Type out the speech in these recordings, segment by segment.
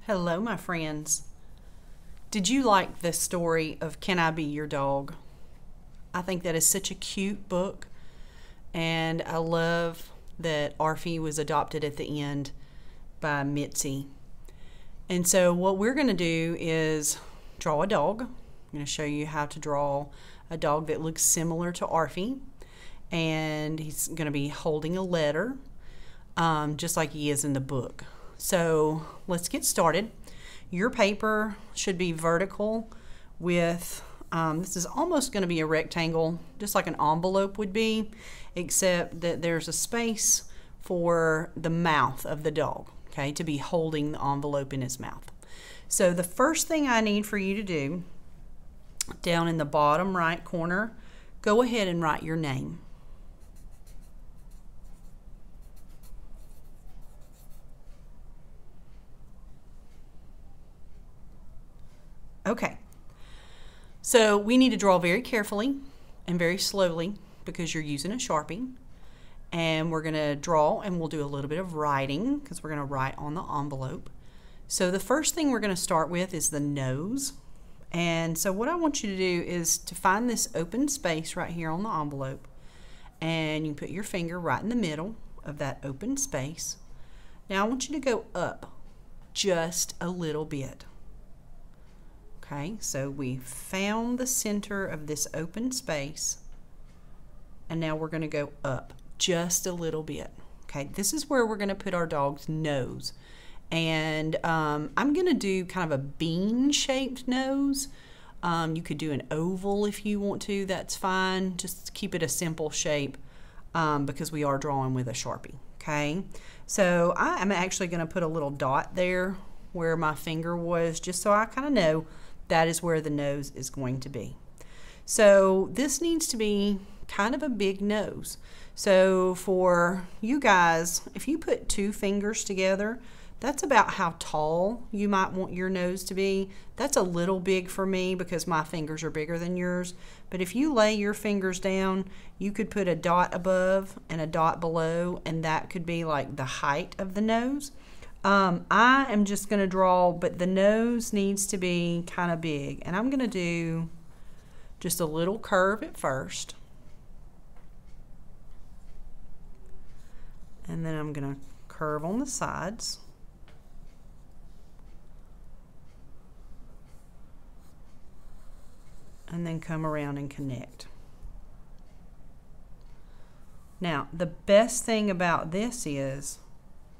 Hello, my friends. Did you like the story of Can I Be Your Dog? I think that is such a cute book, and I love that Arfie was adopted at the end by Mitzi. And so what we're going to do is draw a dog. I'm going to show you how to draw a dog that looks similar to Arfie, and he's going to be holding a letter, just like he is in the book. So let's get started. Your paper should be vertical with, this is almost going to be a rectangle, just like an envelope would be, except that there's a space for the mouth of the dog, okay, to be holding the envelope in his mouth. So the first thing I need for you to do, down in the bottom right corner, go ahead and write your name. Okay, so we need to draw very carefully and very slowly because you're using a Sharpie. And we're going to draw, and we'll do a little bit of writing because we're going to write on the envelope. So the first thing we're going to start with is the nose. And so what I want you to do is to find this open space right here on the envelope. And you put your finger right in the middle of that open space. Now I want you to go up just a little bit. Okay, so we found the center of this open space, and now we're going to go up just a little bit. Okay, this is where we're going to put our dog's nose, and I'm going to do kind of a bean-shaped nose. You could do an oval if you want to, that's fine. Just keep it a simple shape because we are drawing with a Sharpie. Okay, so I am actually going to put a little dot there where my finger was, just so I kind of know that is where the nose is going to be. So this needs to be kind of a big nose. So for you guys, if you put two fingers together, that's about how tall you might want your nose to be. That's a little big for me because my fingers are bigger than yours. But if you lay your fingers down, you could put a dot above and a dot below, and that could be like the height of the nose. I am just going to draw, but the nose needs to be kind of big. And I'm going to do just a little curve at first. And then I'm going to curve on the sides. And then come around and connect. Now, the best thing about this is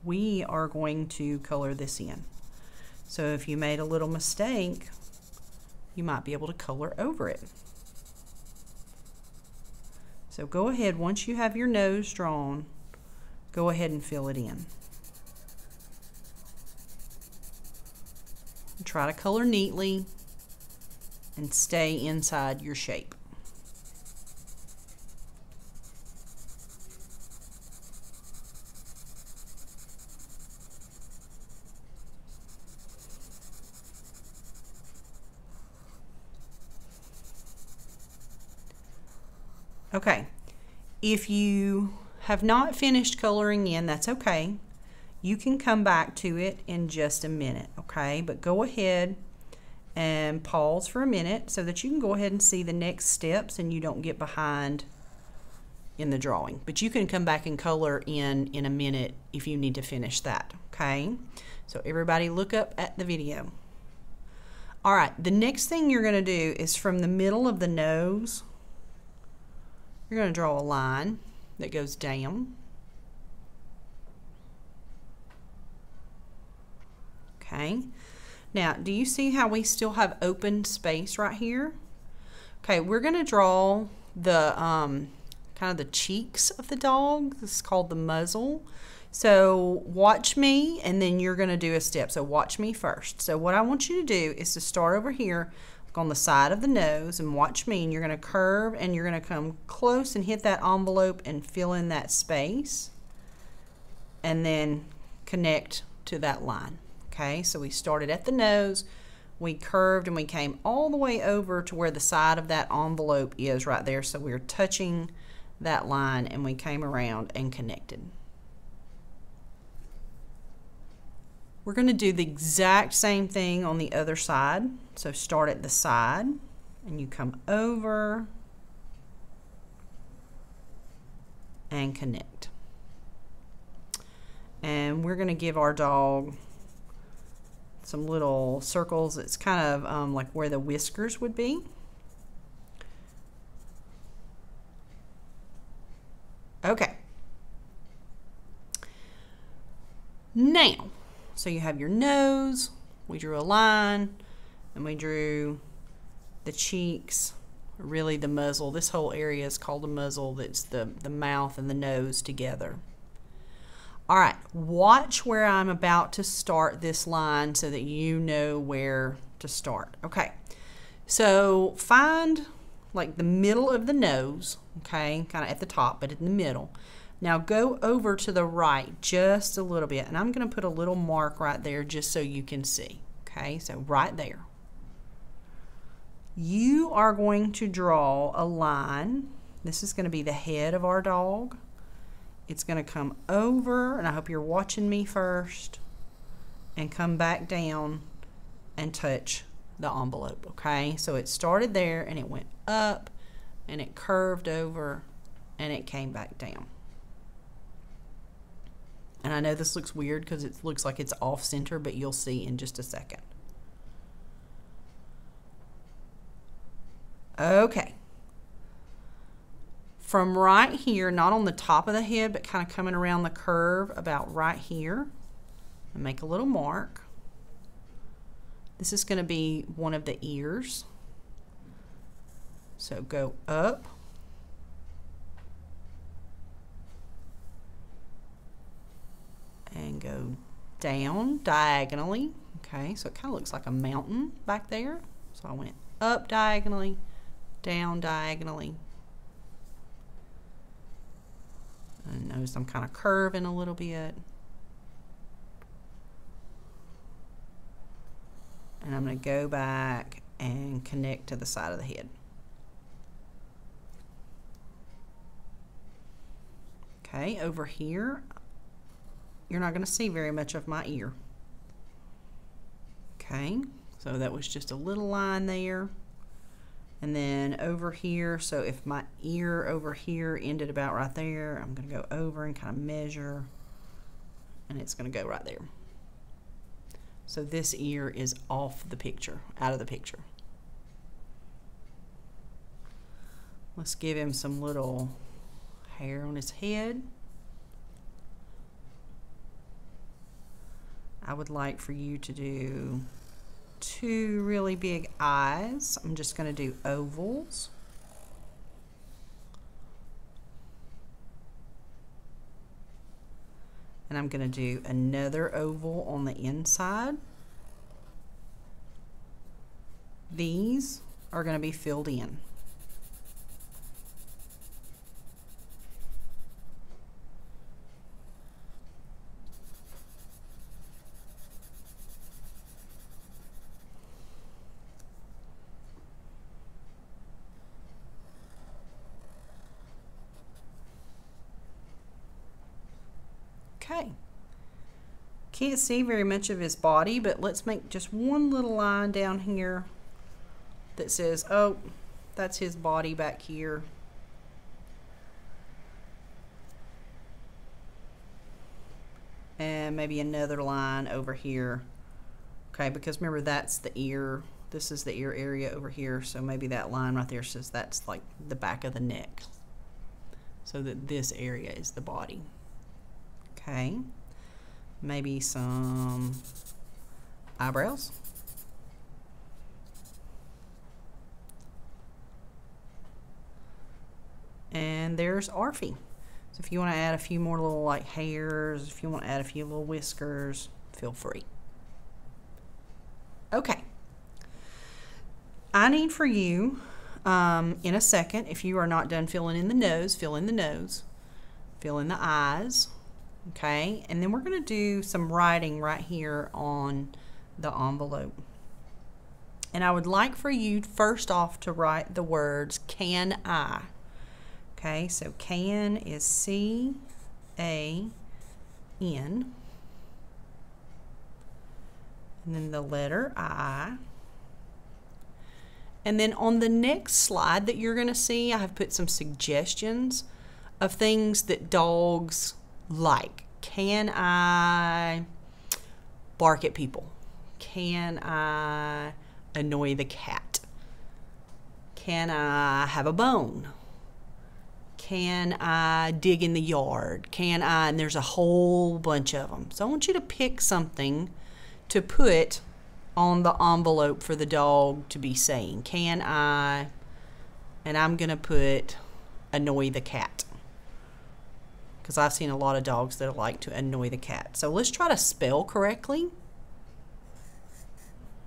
we are going to color this in. So if you made a little mistake, you might be able to color over it. So go ahead, once you have your nose drawn, go ahead and fill it in. Try to color neatly and stay inside your shape. Okay, if you have not finished coloring in, that's okay. You can come back to it in just a minute, okay? But go ahead and pause for a minute so that you can go ahead and see the next steps and you don't get behind in the drawing. But you can come back and color in a minute if you need to finish that, okay? So everybody look up at the video. All right, the next thing you're gonna do is from the middle of the nose, you're going to draw a line that goes down. Okay. Now, do you see how we still have open space right here? Okay, we're going to draw the kind of the cheeks of the dog. This is called the muzzle. So watch me, and then you're going to do a step. So watch me first. So what I want you to do is to start over here on the side of the nose and watch me, and you're going to curve and you're going to come close and hit that envelope and fill in that space and then connect to that line. Okay, so we started at the nose, we curved, and we came all the way over to where the side of that envelope is right there. So we're touching that line, and we came around and connected. We're going to do the exact same thing on the other side. So start at the side and you come over and connect. And we're going to give our dog some little circles. It's kind of like where the whiskers would be. Okay. Now, so you have your nose, we drew a line, and we drew the cheeks, really the muzzle. This whole area is called the muzzle. That's the mouth and the nose together. All right, watch where I'm about to start this line so that you know where to start. Okay, so find like the middle of the nose, okay, kind of at the top, but in the middle. Now go over to the right just a little bit, and I'm going to put a little mark right there just so you can see. Okay, so right there. You are going to draw a line. This is going to be the head of our dog. It's going to come over, and I hope you're watching me first, and come back down and touch the envelope, okay? So it started there, and it went up, and it curved over, and it came back down. And I know this looks weird because it looks like it's off center, but you'll see in just a second. Okay. From right here, not on the top of the head, but kind of coming around the curve about right here, and make a little mark. This is going to be one of the ears. So go up. And go down diagonally. Okay, so it kind of looks like a mountain back there. So I went up diagonally, down diagonally. And notice I'm kind of curving a little bit. And I'm going to go back and connect to the side of the head. Okay, over here, you're not going to see very much of my ear. Okay, so that was just a little line there. And then over here, so if my ear over here ended about right there, I'm going to go over and kind of measure, and it's going to go right there. So this ear is off the picture, out of the picture. Let's give him some little hair on his head. I would like for you to do 2 really big eyes. I'm just going to do ovals. And I'm going to do another oval on the inside. These are going to be filled in. Okay, can't see very much of his body, but let's make just one little line down here that says, oh, that's his body back here. And maybe another line over here. Okay, because remember that's the ear. This is the ear area over here, so maybe that line right there says that's like the back of the neck. So that this area is the body. Okay, maybe some eyebrows. And there's Arfie. So if you want to add a few more little like hairs, if you want to add a few little whiskers, feel free. Okay. I need for you, in a second, if you are not done filling in the nose, fill in the nose, fill in the eyes. Okay, and then we're going to do some writing right here on the envelope. And I would like for you first off to write the words can I. Okay, so can is C-A-N. and then the letter I. And then on the next slide that you're going to see, I have put some suggestions of things that dogs like. Can I bark at people? Can I annoy the cat? Can I have a bone? Can I dig in the yard? Can I, and there's a whole bunch of them. So I want you to pick something to put on the envelope for the dog to be saying. Can I, and I'm going to put annoy the cat, because I've seen a lot of dogs that like to annoy the cat. So let's try to spell correctly.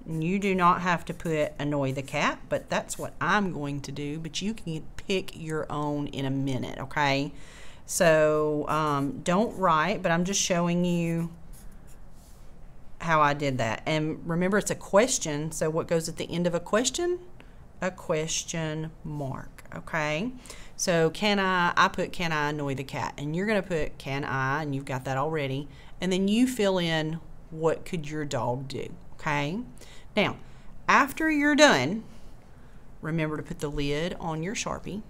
You do not have to put annoy the cat, but that's what I'm going to do. But you can pick your own in a minute, okay? So don't write, but I'm just showing you how I did that. And remember, it's a question, so what goes at the end of a question? A question mark, okay? So can I put can I annoy the cat, and you're gonna put can I, and you've got that already, and then you fill in what could your dog do, okay? Now, after you're done, remember to put the lid on your Sharpie,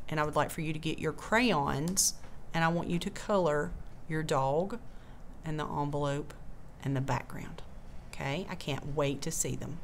and I would like for you to get your crayons, and I want you to color your dog and the envelope and the background, okay? I can't wait to see them.